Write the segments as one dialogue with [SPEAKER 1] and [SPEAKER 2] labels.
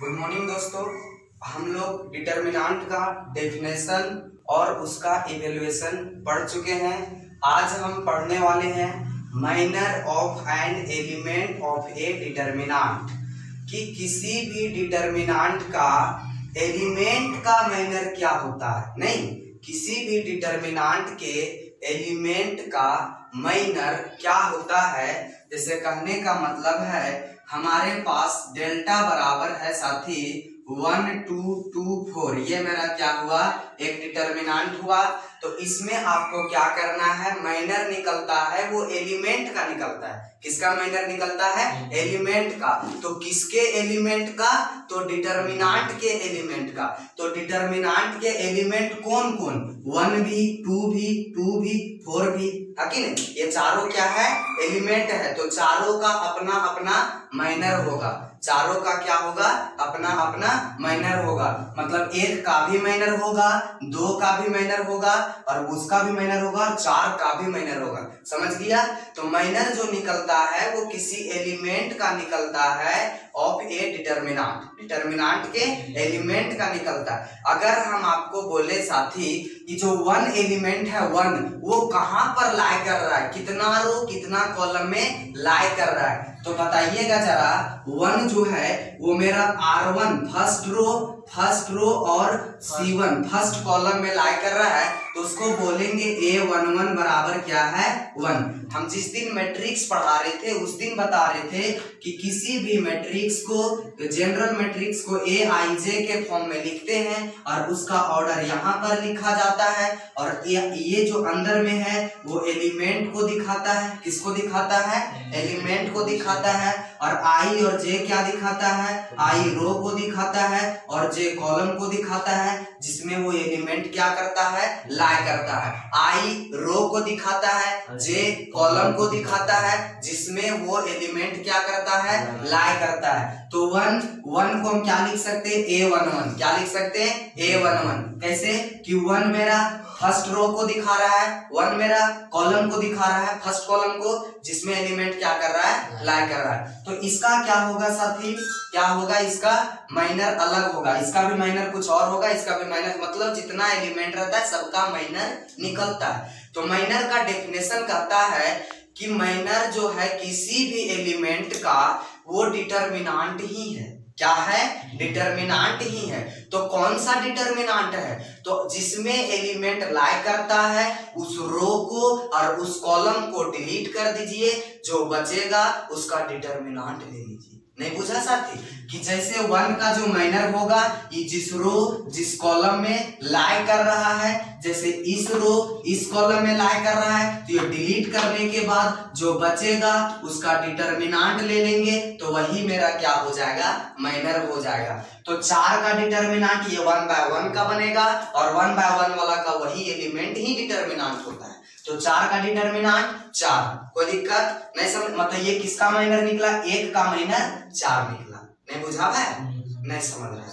[SPEAKER 1] Good morning दोस्तों, हम लोग डिटर्मिनेंट का डेफिनेशन और उसका इवैल्यूएशन पढ़ चुके हैं। आज हम पढ़ने वाले हैं minor of an element of A determinant, कि किसी भी डिटर्मिनेंट का एलिमेंट का माइनर क्या होता है। नहीं, किसी भी डिटर्मिनेंट के एलिमेंट का माइनर क्या होता है। जैसे कहने का मतलब है हमारे पास डेल्टा बराबर है साथी 1 2 2 4, ये मेरा क्या हुआ, एक डिटर्मिनेंट हुआ। तो इसमें आपको क्या करना है, माइनर निकलता है वो एलिमेंट का निकलता है। किसका माइनर निकलता है? एलिमेंट का। तो किसके एलिमेंट का? तो डिटर्मिनेंट के एलिमेंट का। तो डिटर्मिनेंट के एलिमेंट कौन कौन? 1 भी, 2 भी, 2 भी, 4 भी, है कि नहीं? ये चारों क्या है? एलिमेंट है। तो चारों का अपना अपना माइनर होगा। चारों का क्या होगा? अपना अपना माइनर होगा। मतलब एक का भी माइनर होगा, 2 का भी माइनर होगा, और उसका भी माइनर होगा, और 4 का भी माइनर होगा। समझ गया? तो माइनर जो निकलता है वो किसी एलिमेंट का निकलता है ऑफ ए डिटर्मिनेंट, डिटर्मिनेंट के एलिमेंट का निकलता है। अगर हम आपको बोले साथी कि जो 1 एलिमेंट है 1, वो कहां पर लाई कर रहा है, कितना रो कितना कॉलम में लाई कर रहा है, तो बताइएगा जरा। 1 जो है वो मेरा R1 फर्स्ट रो और C1 फर्स्ट कॉलम में लाई कर रहा है, तो उसको बोलेंगे A11 बराबर क्या है? 1। हम जिस दिन मैट्रिक्स पढ़ा रहे थे उस दिन बता रहे थे कि किसी भी मैट्रिक्स को, जनरल मैट्रिक्स को AIJ के फॉर्म में लिखते हैं और उसका ऑर्डर यहाँ पर लिखा जाता है, और ये जो अंदर में है वो एलिमेंट को दिखाता है। किसको दिखाता है? एलिमेंट को दिखाता है। और I और J क्या दिखाता है? I रो को दिखाता है और J कॉलम को दिखाता है, जिसमें वो एलिमेंट क्या करता है? लाई करता है। I रो को दिखाता है, J कॉलम को दिखाता है, जिसमें वो एलिमेंट क्या करता है? लाई करता है। तो 1 को हम क्या लिख सकते हैं? A11। क्या लिख सकते हैं? A11। कैसे? कि 1 मेरा फर्स्ट रो को दिखा रहा है, 1 मेरा कॉलम को दिखा रहा है, फर्स्ट कॉलम को, जिसमें एलिमेंट क्या कर रहा है? लाई कर रहा है। तो इसका क्या होगा साथी? क्या होगा? इसका माइनर अलग होगा, इसका भी माइनर कुछ और होगा, इसका भी माइनर, मतलब जितना एलिमेंट रहता है सबका माइनर निकलता है। तो माइनर का डेफिनेशन कहता है कि माइनर जो है किसी भी एलिमेंट का वो डिटर्मिनेंट ही है। क्या है? डिटर्मिनेंट ही है। तो कौन सा डिटर्मिनेंट है? तो जिसमें एलिमेंट लाई करता है उस रो को और उस कॉलम को डिलीट कर दीजिए, जो बचेगा उसका डिटर्मिनेंट ले लीजिए। नहीं बुझा साथी? कि जैसे 1 का जो माइनर होगा, ये जिस रो जिस कॉलम में लाई कर रहा है, जैसे इस रो इस कॉलम में लाई कर रहा है, तो ये डिलीट करने के बाद जो बचेगा उसका डिटर्मिनेंट ले लेंगे, तो वही मेरा क्या हो जाएगा? माइनर हो जाएगा। तो 4 का डिटर्मिनेंट ये 1 by 1 का बनेगा, और 1 by 1 वाला का वही एलिमेंट ही डिटर्मिनेंट होता है। तो 4 का डिटर्मिनेंट 4, कोई दिक्कत नहीं। समझ? मतलब ये किसका माइनर निकला? 1 का माइनर 4 निकला। नहीं बुझा है? नहीं समझ रहा है?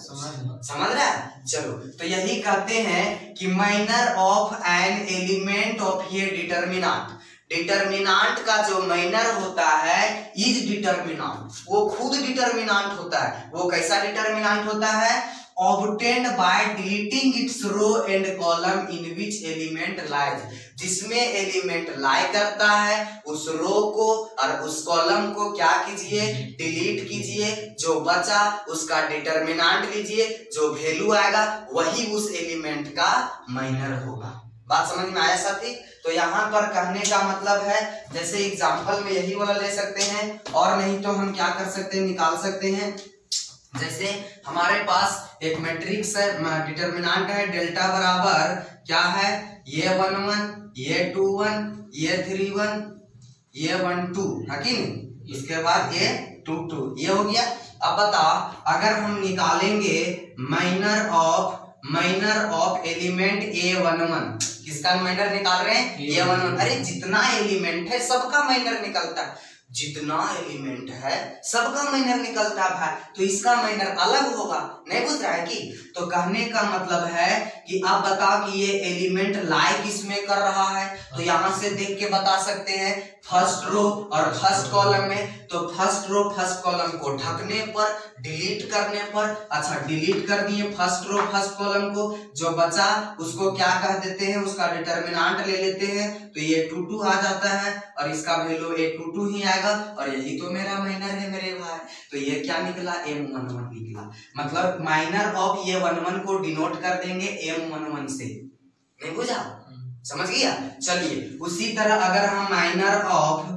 [SPEAKER 1] समझ रहा है? चलो, तो यही कहते हैं कि minor of an element of ये डिटर्मिनेंट, डिटर्मिनेंट का जो माइनर होता है इज डिटर्मिनेंट, वो खुद डिटर्मिनेंट होता है। वो कैसा डिटर्मिनेंट होता है? obtained by deleting its row and column in which element lies, जिसमें एलिमेंट लाई करता है उस रो को और उस कॉलम को क्या कीजिए? डिलीट कीजिए, जो बचा उसका डिटर्मिनेंट लीजिए, जो वैल्यू आएगा वही उस एलिमेंट का माइनर होगा। बात समझ में आया साथी? तो यहाँ पर कहने का मतलब है, जैसे एग्जांपल में यही वाला ले सकते हैं, और नहीं तो हम क्या कर सकते हैं? निकाल सकते हैं। जैसे हमारे पास एक मैट्रिक्स है, डिटर्मिनेंट है डेल्टा बराबर क्या है? ये 1 1, ये 2 1, ये 3 1, ये 1 2, है कि नहीं? इसके बाद ये 2 2, ये हो गया। अब बताओ, अगर हम निकालेंगे माइनर ऑफ एलिमेंट A11, किसका माइनर निकाल रहे हैं? A11। अरे जितना एलिमेंट है सबका माइनर निकलता है, जितना एलिमेंट है सबका माइनर निकलता है भाई, तो इसका माइनर अलग होगा। नहीं बुझ रहा है? कि तो कहने का मतलब है कि आप बताओ कि ये एलिमेंट लाई किस में कर रहा है, तो यहां से देख के बता सकते हैं फर्स्ट रो और फर्स्ट कॉलम में, तो फर्स्ट रो फर्स्ट कॉलम को ढकने पर, डिलीट करने पर, अच्छा डिलीट कर दिए फर्स्ट रो फर्स्ट कॉलम को, जो बचा उसको क्या कह देते हैं, उसका डिटर्मिनेंट ले लेते हैं, तो ये 2 आ जाता है और इसका वैल्यू A22 ही आएगा, और यही तो मेरा माइनर है मेरे भाई। तो ये क्या निकला, M11 निकला। मतलब माइनर ऑफ ये 11 को डिनोट कर देंगे M11 से, नहीं बुझा, समझ गया। चलिए उसी तरह अगर हम माइनर ऑफ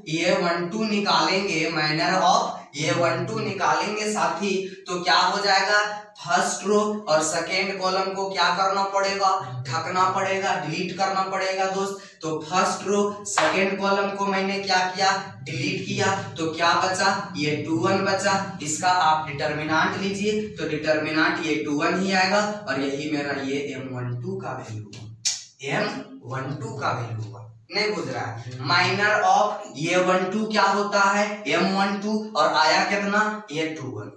[SPEAKER 1] ये 12 निकालेंगे, माइनर ऑफ ये 12 निकालेंगे साथी, तो क्या हो जाएगा, फर्स्ट रो और सेकेंड कॉलम को क्या करना पड़ेगा, ढकना पड़ेगा, डिलीट करना पड़ेगा दोस्त। तो फर्स्ट रो सेकेंड कॉलम को मैंने क्या किया, डिलीट किया, तो क्या बचा, ये 21 बचा। इसका आप डिटर्मिनेंट लीजिए, तो डिटर्मिनेंट ये 21 ही आएगा, और यही मेरा ये M12 का वैल्यू हुआ, M12 का वैल्यू हुआ। नहीं बुझ रहा है, माइनर ऑफ ये 12 क्या होता है, M12, और आया कितना, ये 21।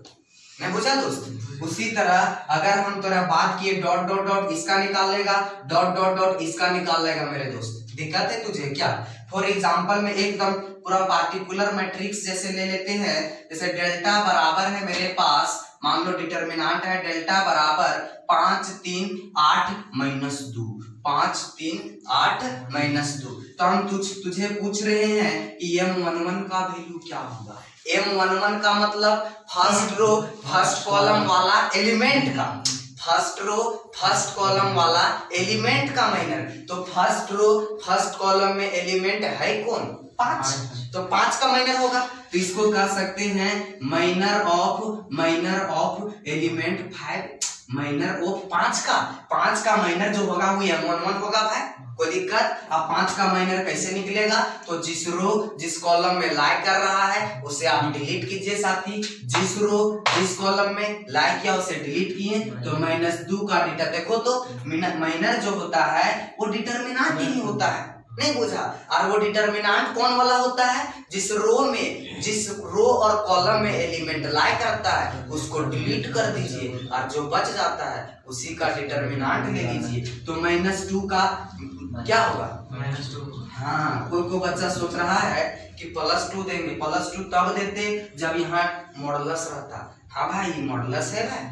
[SPEAKER 1] नहीं बुझा दोस्त। उसी तरह अगर हम थोड़ा बात किए डॉट डॉट डॉट इसका निकाल लेगा, डॉट डॉट डॉट इसका निकाल लेगा मेरे दोस्त, दिक्कत है तुझे क्या। फॉर एग्जांपल में एकदम पूरा पार्टिकुलर मैट्रिक्स जैसे ले लेते हैं, जैसे डेल्टा बराबर है मेरे पास, मान लो डिटर्मिनेंट है डेल्टा बराबर 5 3 8 -2, 5 3 8 -2। तो हम तुझे पूछ रहे हैं कि M11 का वैल्यू क्या होगा। M11 का मतलब फर्स्ट रो फर्स्ट कॉलम वाला एलिमेंट का, फर्स्ट रो फर्स्ट कॉलम वाला एलिमेंट का माइनर। तो फर्स्ट रो फर्स्ट कॉलम में एलिमेंट है कौन, 5, तो 5 का माइनर होगा। तो इसको कह सकते हैं minor of element 5, minor of 5 का माइनर जो होगा वो M11 होगा भाई, कोई दिक्कत। अब 5 का माइनर कैसे निकलेगा, तो जिस रो जिस कॉलम में लाई कर रहा है उसे आप डिलीट कीजिए साथी, जिस रो जिस कॉलम में लाई किया उसे डिलीट किए, तो -2 का डिटर देखो, तो माइनर जो होता है वो डिटर्मिनेंट ही होता है, नहीं बुझा। और वो डिटर्मिनेंट कौन वाला होता है, जिस रो और कॉलम में एलिमेंट लाई करता है उसको डिलीट कर दीजिए, और जो बच जाता है उसी का डिटर्मिनेंट ले लीजिए। तो -2 का क्या होगा, -2। हाँ, कोई बच्चा सोच रहा है कि +2 देंगे, +2 तब देते जब यहाँ मॉडुलस रहता। हाँ भाई मॉडुलस है भाई।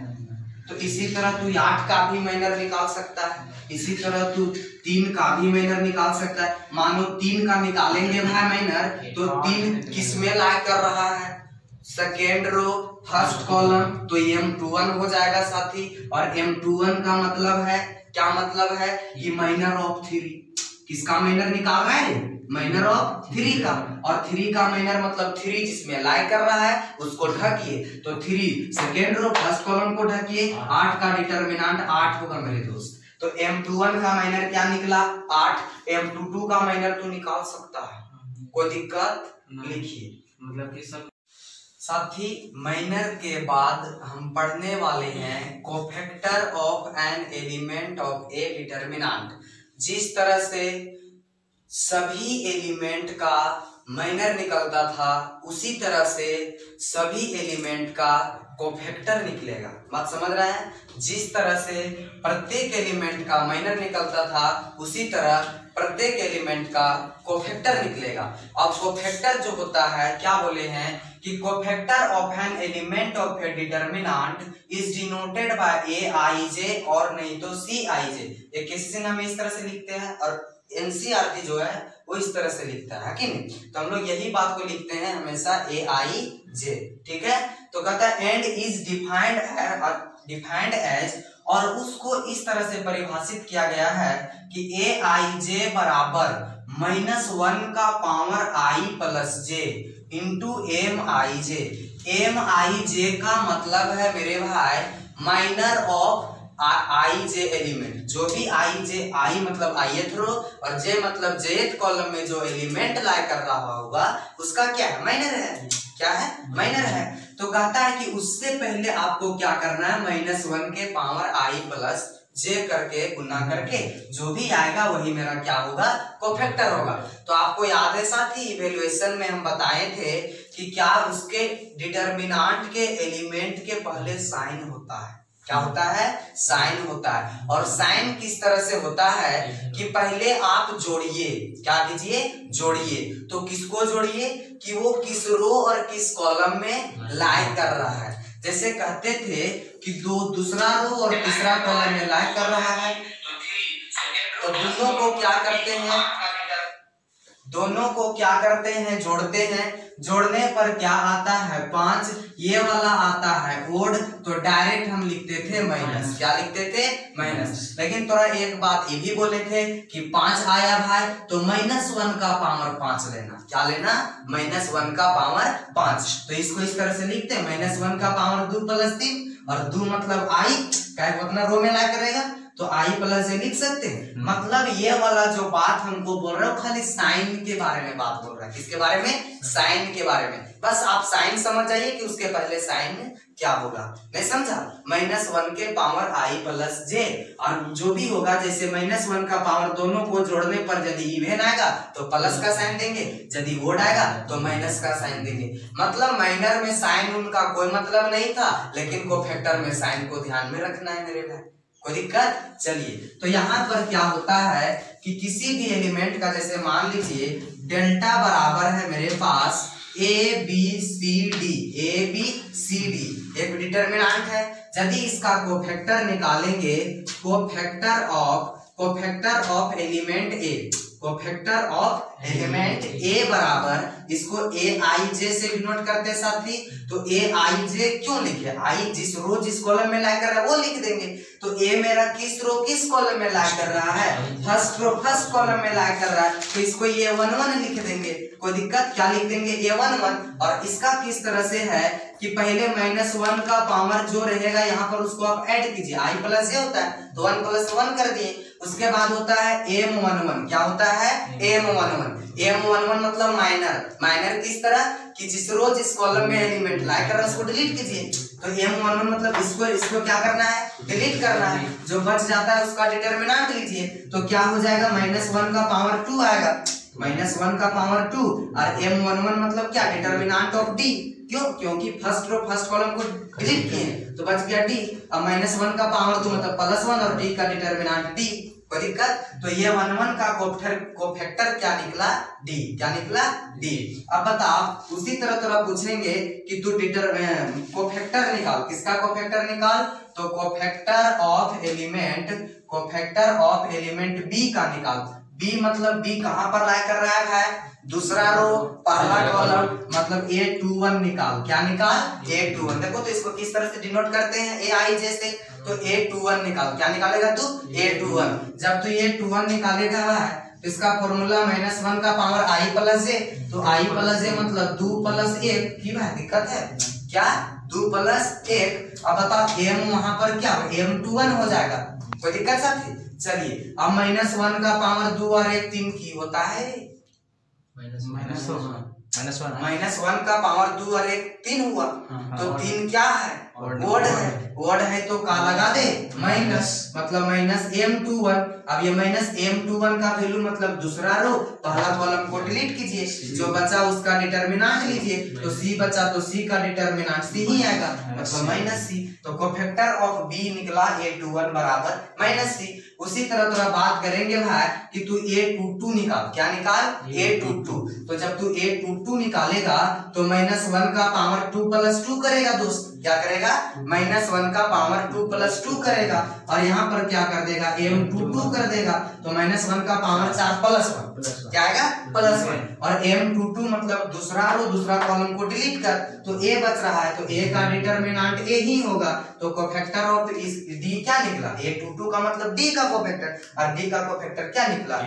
[SPEAKER 1] तो इसी तरह तू 8 का भी माइनर निकाल सकता है, इसी तरह तू 3 का भी माइनर निकाल सकता है। मानो 3 का निकालेंगे भाई माइनर, तो 3 किसमें लाई कर रहा है, सेकेंड रो फर्स्ट कॉलम, तो M21 हो जाएगा साथी। और M21 का मतलब है, क्या मतलब है, कि माइनर ऑफ 3, किसका माइनर निकाल रहा है, माइनर ऑफ 3 का। और 3 का माइनर मतलब 3 जिसमें लाई कर रहा है उसको ढकिए, तो 3 सेकेंड रो फर्स्ट कॉलम को ढकिए, 8 का डिटर्मिनेंट 8 होगा मेरे दोस्त। तो M21 का माइनर क्या निकला, 8। M22 का माइनर तो निकाल सकता है, कोई दिक्कत, लिखिए। मतलब कि सब साथी माइनर के बाद हम पढ़ने वाले हैं cofactor of an element of A determinant. जिस तरह से सभी एलिमेंट का माइनर निकलता था उसी तरह से सभी एलिमेंट का कोफैक्टर निकलेगा, बात समझ रहे हैं। जिस तरह से प्रत्येक एलिमेंट का माइनर निकलता था उसी तरह प्रत्येक एलिमेंट का कोफैक्टर निकलेगा। अब कोफैक्टर जो होता है क्या बोले हैं कि cofactor of an element of A determinant is denoted by Aij और नहीं तो Cij। ये किसी नाम इस तरह से लिखते हैं और NCERT जो है वो इस तरह से लिखता है कि नहीं। तो हम लोग यही बात को लिखते हैं हमेशा Aij, ठीक है। तो कहता है एंड इज डिफाइंड एज, और उसको इस तरह से परिभाषित किया गया है कि Aij बराबर -1 का power i plus j into Mij। Mij का मतलब है मेरे भाई माइनर ऑफ Ij एलिमेंट, जो भी I मतलब ith रो और j मतलब jth कॉलम में जो एलिमेंट लाई कर रहा होगा उसका क्या है, माइनर है। क्या है, माइनर है। तो कहता है कि उससे पहले आपको क्या करना है, -1 के पावर i प्लस j करके गुना करके जो भी आएगा वही मेरा क्या होगा, कोफैक्टर होगा। तो आपको याद है साथी इवैल्यूएशन में हम बताए थे कि क्या उसके डिटर्मिनेंट के एलिमेंट के पहले साइन होता है, क्या होता है, साइन होता है। और साइन किस तरह से होता है कि पहले आप जोड़िए, क्या कीजिए, जोड़िए। तो किसको जोड़िए कि वो किस रो और किस कॉलम में लाई कर रहा है। जैसे कहते थे कि दूसरा रो और तीसरा कॉलम में लाई कर रहा है, तो दोनों को क्या करते हैं, दोनों को क्या करते हैं, जोड़ते हैं। जोड़ने पर क्या आता है, 5। ये वाला आता है ओड, तो डायरेक्ट हम लिखते थे माइनस। क्या लिखते थे, माइनस। लेकिन थोड़ा एक बात ये भी बोले थे कि 5 आया भाई तो -1 का पावर 5 लेना। क्या लेना, -1 का पावर 5। तो इसको इस तरह से लिखते हैं, -1 का पावर 2 + 3, और 2 मतलब आई, क्या अपना रो में ला करेगा तो i प्लस लिख सकते हैं। मतलब ये वाला जो बात हमको बोल रहा है खाली साइन के बारे में बात बोल रहा है। किसके बारे में, साइन के बारे में। बस आप साइन समझ जाइए कि उसके पहले साइन क्या होगा, नहीं समझा। -1 के पावर i + j, और जो भी होगा जैसे -1 का पावर दोनों को जोड़ने पर यदि इवन आएगा तो प्लस का साइन देंगे, यदि ओड आएगा तो माइनस का साइन देंगे। मतलब माइनर में साइन उनका कोई मतलब नहीं था, लेकिन कोफैक्टर में साइन को ध्यान में रखना है मेरे भाई, कोई दिक्कत। चलिए तो यहाँ पर क्या होता है कि किसी भी एलिमेंट का जैसे मान लीजिए डेल्टा बराबर है मेरे पास ABCD, एक डिटरमिनेंट है। यदि इसका कोफैक्टर निकालेंगे, cofactor of element A, cofactor of element A बराबर, इसको AIJ से डिनोट करते हैं साथी। तो AIJ क्यों लिखे, आई जिस रो जिस कॉलम में लाई कर रहा है वो लिख देंगे। तो A मेरा किस रो किस कॉलम में लाई कर रहा है, फर्स्ट रो फर्स्ट कॉलम में लाई कर रहा है, तो इसको A11 लिख देंगे, कोई दिक्कत। क्या लिख देंगे, A11। और इसका किस तरह से है कि पहले -1 का पावर जो रहेगा यहाँ पर उसको आप ऐड कीजिए, i + j होता है तो 1 + 1 कर दिए। उसके बाद होता है M11, क्या होता है, M11 मतलब माइनर किस तरह कि जिस रो जिस कॉलम में एलिमेंट लाई कर रहा है उसको डिलीट कीजिए। तो M11 मतलब इसको क्या करना है, डिलीट करना है। जो बच जाता है उसका डिटरमिनेंट लीजिए, तो क्या हो जाएगा, -1 का पावर 2 आएगा, -1 का पावर 2। और M11 मतलब क्या, डिटरमिनेंट ऑफ D। क्यों, क्योंकि फर्स्ट रो फर्स्ट कॉलम को डिलीट किए तो बच गया D। अब -1 का पावर 2 मतलब +1 और D का डिटरमिनेंट D, कोई दिक्कत। तो ये 1 का कोफैक्टर क्या निकला, D। क्या निकला, D। अब बताओ उसी तरह पूछेंगे कि तू कोफैक्टर निकाल, किसका कोफैक्टर निकाल, तो कोफैक्टर ऑफ एलिमेंट B का निकाल। B मतलब B कहां पर लाई कर रहा है, दूसरा रो पहला कॉलम, मतलब A21 निकाल। क्या निकाल, A21। देखो तो इसको किस तरह से डिनोट करते हैं, AIJ से। तो A21 निकाल, क्या निकालेगा तू, A21। जब तू A21 निकालेगा तो इसका फॉर्मूला -1 का पावर i + j, तो i + j मतलब 2 + 1 की भाई दिक्कत है क्या, 2 + 1। अब बताओ M वहां पर क्या, M21 हो जाएगा, कोई दिक्कत साथी। चलिए अब -1 का पावर 2 और 1 3 की होता है, -1 का पावर 2 और 1 3 हुआ। तो 3 क्या है, ओड है तो का लगा दे माइनस, मतलब -M21। अब ये -M21 का वैल्यू मतलब दूसरा रो पहला कॉलम को डिलीट कीजिए, जो बचा उसका डिटरमिनेंट लीजिए। तो C बचा तो C का डिटरमिनेंट C ही आएगा, मतलब -C। तो कोफैक्टर ऑफ B निकला A21 बराबर -C। उसी तरह थोड़ा बात करेंगे भाई कि तू A22 निकाल। क्या निकाल, A22। तो जब तू A22 निकालेगा तो -1 का पावर 2 + 2 करेगा दोस्त। क्या करेगा, -1 का पावर 2 + 2 करेगा, और यहाँ पर क्या कर देगा, M22 कर देगा। तो -1 का पावर 4 + 1 क्या आएगा, +1। और M22 मतलब दूसरा रो दूसरा कॉलम को डिलीट कर, तो A बच रहा है, तो A का डिटरमिनेंट A ही होगा। तो कोफैक्टर ऑफ D क्या निकला, A22 का मतलब D का कोफैक्टर, और D का कोफैक्टर क्या निकला, A।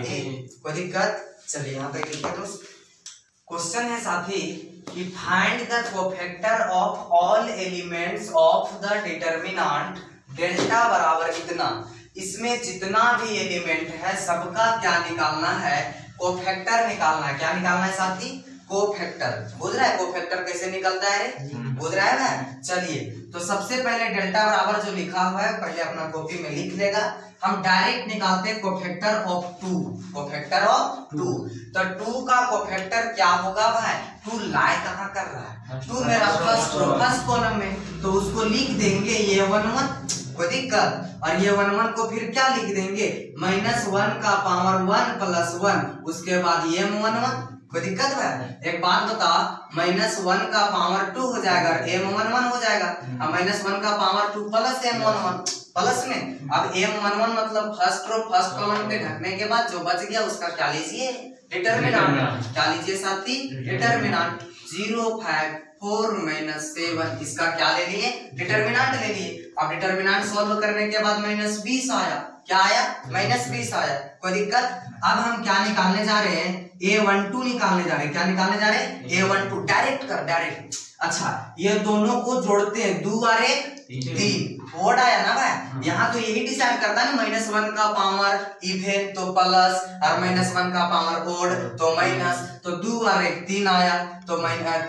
[SPEAKER 1] कोई दिक्कत। चलिए यहाँ तक लिखिए दोस्त। क्वेश्चन है साथी कि find the cofactor of all elements of the determinant delta बराबर इतना। इसमें जितना भी एलिमेंट है सबका क्या निकालना है, कोफैक्टर निकालना है। क्या निकालना है साथी, कोफैक्टर। बुझ रहा है कोफैक्टर कैसे निकलता है, बुझ रहा है ना। चलिए तो सबसे पहले डेल्टा बराबर जो लिखा हुआ है पहले अपना कॉपी में लिख लेगा। हम डायरेक्ट निकालते हैं कोफैक्टर ऑफ 2, कोफैक्टर ऑफ 2। तो 2 का कोफैक्टर क्या होगा भाई, 2 लाई कहाँ कर रहा है, 2 मेरा फर्स्ट कॉलम में, तो उसको लिख देंगे A11। कोई दिक्कत। और ये 1 1 को फिर क्या लिख देंगे, -1 का पावर 1 + 1, उसके बाद ये m11, कोई दिक्कत है। एक बात बता, -1 का पावर 2 हो जाएगा, m11 हो जाएगा, और -1 का पावर 2 + m11 प्लस में। अब m11 मतलब फर्स्ट रो फर्स्ट कॉलम पे ढकने के बाद जो बच गया उसका क्या लीजिए, डिटरमिनेंट। क्या लीजिए साथी, डिटरमिनेंट। 0 5 4 - 7, इसका क्या ले लिए, डिटरमिनेंट ले लिए। अब डिटरमिनेंट सॉल्व करने के बाद -20 आया, क्या आया, -20 आया, कोई दिक्कत। अब हम क्या निकालने जा रहे हैं, a12 निकालने जा रहे हैं। क्या निकालने जा रहे हैं, a12। डायरेक्ट कर, डायरेक्ट। अच्छा, ये दोनों को जोड़ते हैं, 2 और 1 3, ओड आया ना भाई। यहाँ तो यही डिसाइड करता है ना, -1 का पावर इवन तो प्लस, और -1 का पावर ओड तो माइनस। तो 2 और 1 3 आया, तो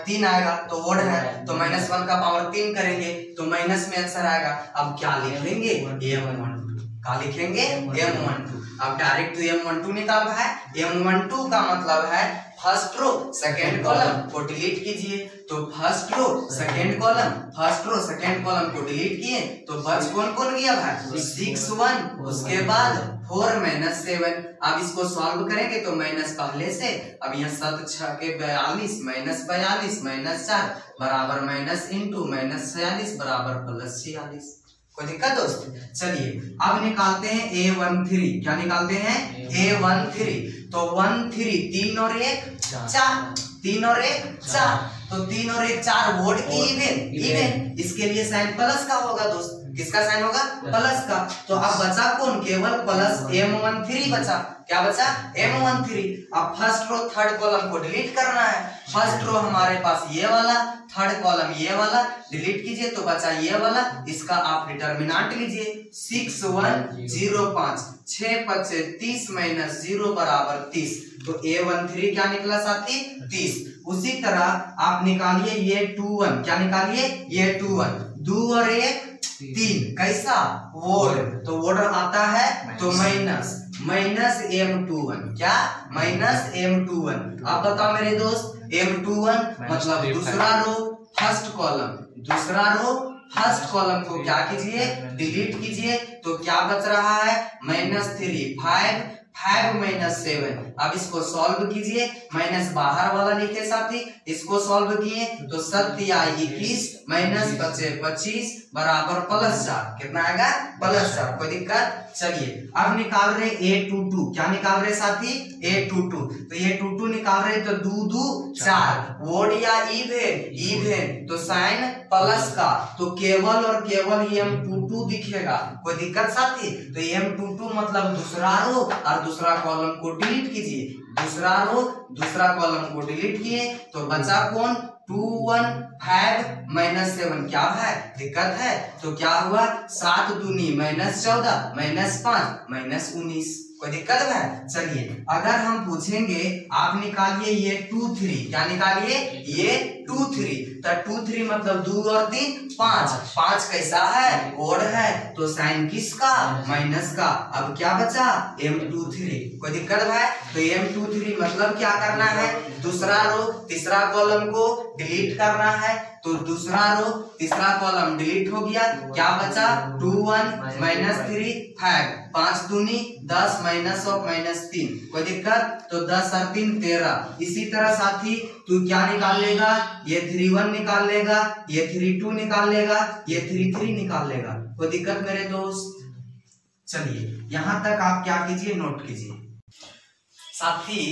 [SPEAKER 1] 3 आएगा तो ओड है, तो -1 का पावर 3 करेंगे तो माइनस में आंसर आएगा। अब क्या लिखेंगे, m12। क्या लिखेंगे, m12। अब डायरेक्ट तो m12 निकाल रहा है। m12 का मतलब है फर्स्ट रो सेकंड कॉलम को डिलीट कीजिए, तो first row second column, first row second column को डिलीट किए तो बच कौन कौन गया भाई, 6 1, उसके बाद 4 - 7। अब इसको सॉल्व करेंगे तो माइनस पहले से, अब यहाँ 7 6 के 42 -42 -4 बराबर माइनस इंटू -46 बराबर +46। कोई दिक्कत दोस्त। चलिए अब निकालते हैं a13। क्या निकालते हैं, a13। तो 1 3, 3 और 1 4, 3 और 1 4, तो 3 और 1 4 वोट की इवन। इसके लिए साइन प्लस का होगा दोस्त। किसका साइन होगा, प्लस का। तो अब बचा कौन, केवल प्लस m13 बचा। क्या बचा, m13। अब फर्स्ट रो थर्ड कॉलम को डिलीट करना है। फर्स्ट रो हमारे पास ये वाला, थर्ड कॉलम ये वाला, डिलीट कीजिए तो बचा ये वाला। इसका आप डिटरमिनेंट लीजिए, 6 1 0 5, 6 5 30 - 0 बराबर 30। तो a13 क्या निकला साथी, 30। उसी तरह आप निकालिए ये 21। क्या निकालिए, ये 21। 2 और 1 3, कैसा, वोड, तो वोड आता है तो माइनस -m21। क्या, -m21। आप बताओ मेरे दोस्त, m21 मतलब दूसरा रो फर्स्ट कॉलम, दूसरा रो फर्स्ट कॉलम को क्या कीजिए, डिलीट कीजिए, तो क्या बच रहा है, -3 5 5 - 7। अब इसको सॉल्व कीजिए, माइनस बाहर वाला लिखे साथी, इसको सॉल्व किए तो 7 या 21 - 25 बराबर +4। कितना आएगा, +4। कोई दिक्कत। चलिए अब निकाल रहे a22। क्या निकाल रहे साथी, a22। तो a22 निकाल रहे तो 2 2 4, वोड या इवन, तो साइन प्लस का, तो केवल और केवल m22 दिखेगा। कोई दिक्कत साथी। तो m22 मतलब दूसरा रो और दूसरा कॉलम को डिलीट कीजिए, दूसरा रो दूसरा कॉलम को डिलीट किए तो बचा कौन, 2 1 5 - 7। क्या है, दिक्कत है। तो क्या हुआ, 7 दूनी -14 -5 -19। कोई दिक्कत है। चलिए अगर हम पूछेंगे, आप निकालिए ये 2 3। क्या निकालिए, ये 2 3। तो 2 3 मतलब 2 और 3 5, 5 कैसा है, ओड है, तो साइन किसका, माइनस का। अब क्या बचा, m23। कोई दिक्कत है। तो m23 मतलब क्या करना है, दूसरा रो तीसरा कॉलम को डिलीट करना है, तो दूसरा रो तीसरा कॉलम डिलीट हो गया। क्या बचा, 2 1 -3 5, 5 दूनी 10 -3। कोई दिक्कत। तो 10 और 3 13। इसी तरह साथी तू क्या निकाल लेगा, ये 31 निकाल लेगा, ये 32 निकाल लेगा, ये 33 निकाल लेगा। कोई दिक्कत मेरे दोस्त। चलिए यहां तक आप क्या कीजिए, नोट कीजिए साथी।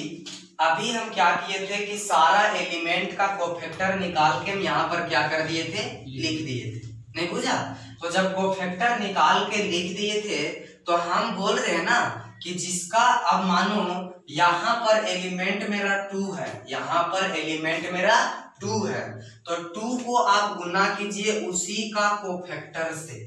[SPEAKER 1] अभी हम क्या किए थे कि सारा एलिमेंट का कोफैक्टर निकाल के हम यहाँ पर क्या कर दिए थे, लिख दिए थे। नहीं बुझा। तो जब कोफैक्टर निकाल के लिख दिए थे तो हम बोल रहे हैं ना कि जिसका, अब मानो यहाँ पर एलिमेंट मेरा 2 है, यहाँ पर एलिमेंट मेरा 2 है, तो 2 को आप गुना कीजिए उसी का कोफैक्टर से।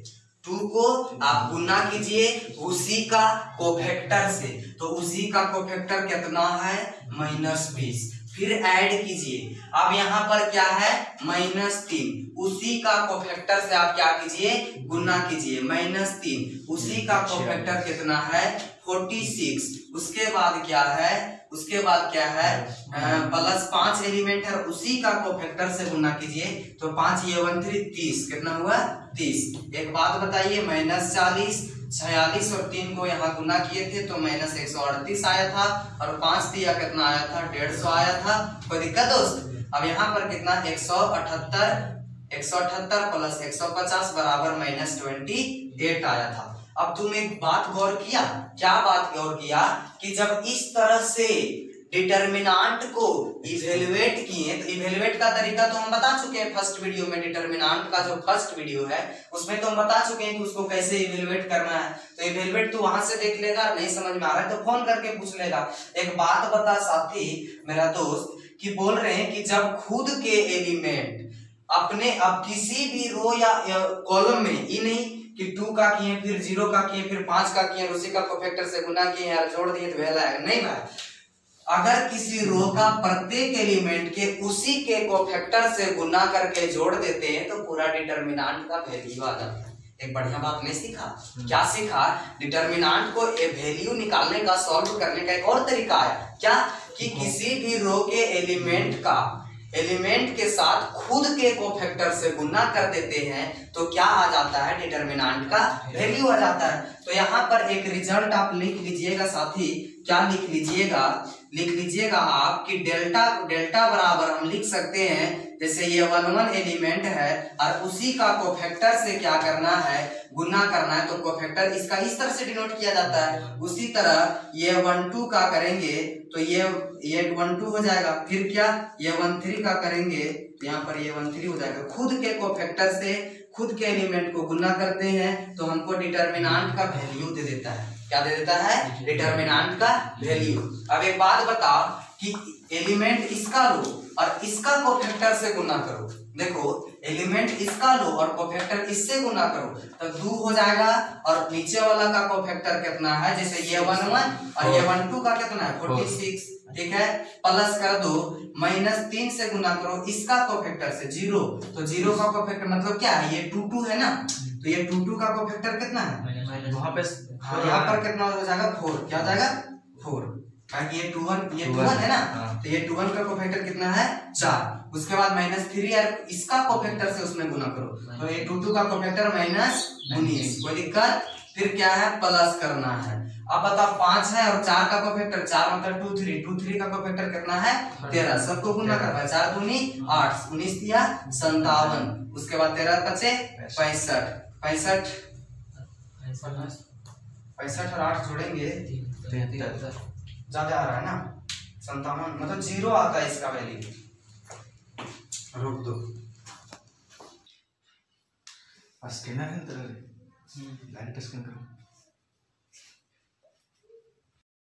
[SPEAKER 1] 2 को आप गुना कीजिए उसी का कोफैक्टर से, तो उसी का कोफैक्टर कितना है, -20। फिर ऐड कीजिए, अब यहाँ पर क्या है, -3, उसी का कोफैक्टर से आप क्या कीजिए, गुना कीजिए, -3, उसी का कोफैक्टर कितना है, 46। उसके बाद क्या है, उसके बाद क्या है प्लस 5 एलिमेंट है, उसी का कोफैक्टर से गुना कीजिए तो 5 ये 1 3 30, कितना हुआ 30। एक बात बताइए, -40 46 और 3 को यहाँ गुना किए थे तो -138 आया था, और 5 दिया कितना आया था 150 आया था। कोई दिक्कत दोस्त? अब यहाँ पर कितना 178 प्लस 150 बराबर -28 आया था। अब तुम एक बात गौर किया, क्या बात गौर किया कि जब इस तरह से डिटर्मिनांट को इवेलुएट किए, तो इवेलुएट का तरीका तो हम बता चुके हैं फर्स्ट वीडियो में, डिटर्मिनांट का जो फर्स्ट वीडियो है उसमें तो हम बता चुके हैं कि उसको कैसे इवेलुएट करना है। तो इवेलुएट तो वहां से देख लेगा, नहीं समझ में आ रहा है तो फोन करके पूछ लेगा। एक बात बता साथी मेरा दोस्त, कि बोल रहे हैं कि जब खुद के एलिमेंट अपने अब किसी भी रो या कॉलम में, ये नहीं कि 2 का किए फिर 0 का किए फिर 5 का किए उसी का कोफैक्टर से गुना किए यार जोड़ दिए तो वैला है, नहीं भाई। अगर किसी रो का प्रत्येक एलिमेंट के उसी के कोफैक्टर से गुना करके जोड़ देते हैं तो पूरा डिटर्मिनांट का वैल्यू आ जाता है। एक बढ़िया बात नहीं सीखा? क्या सीखा? डिटर्मिनांट को वैल्यू निकालने का, सॉल्व करने का एक और तरीका है, क्या कि किसी भी रो के एलिमेंट के साथ खुद के कोफैक्टर से गुना कर देते हैं तो क्या आ जाता है, डिटर्मिनांट का वैल्यू आ जाता है। तो यहाँ पर एक रिजल्ट आप लिख लीजिएगा साथी, क्या लिख लीजिएगा आप कि डेल्टा बराबर हम लिख सकते हैं, जैसे ये 1 एलिमेंट है और उसी का कोफैक्टर से क्या करना है, गुना करना है, तो कोफैक्टर इसका इस तरह से डिनोट किया जाता है। उसी तरह ये 1 2 का करेंगे तो ये 1 2 हो जाएगा, फिर क्या ये 1 3 का करेंगे तो यहाँ पर ये 1 3 हो जाएगा। खुद के कोफैक्टर से खुद के एलिमेंट को गुना करते हैं तो हमको डिटर्मिनांट का वैल्यू दे देता है। क्या दे देता है? डिटर्मिनांट का वैल्यू। अब एक बात बताओ कि एलिमेंट इसका लो और इसका कोफैक्टर से गुना करो, देखो एलिमेंट इसका लो और कोफैक्टर इससे गुना करो तो 2 हो जाएगा, और नीचे वाला का कोफैक्टर कितना है, जैसे ये 1 1 और ये 1 2 का कितना है 46, ठीक है। प्लस कर दो, -3 से गुना करो इसका कोफैक्टर से 0, तो 0 का कोफैक्टर मतलब क्या है, ये 2 2 है ना, तो ये 2 2 का कोफैक्टर कितना है
[SPEAKER 2] वहां पे,
[SPEAKER 1] यहाँ पर कितना हो जाएगा 4, क्या हो जाएगा 4, ताकि ये 2 1 है ना, तो ये 2 1 का कोफैक्टर कितना है 4। उसके बाद -3 यार इसका कोफैक्टर से उसमें गुना करो तो ये 2 2 का कोफैक्टर -19, कोई दिक्कत? फिर क्या है, प्लस करना है। अब बता 5 है और 4 का कोफैक्टर 4 मतलब 2 3 का कोफैक्टर कितना है 13, सबको गुना करना, 4 दूनी 8, 19 दिया 57, उसके बाद 13 बचे 65 और 8 जोड़ेंगे ज्यादा आ रहा है ना 57, मतलब 0 आता है इसका वैल्यू। रुक दो,
[SPEAKER 2] स्कैनर है, लाइट स्कैन करो।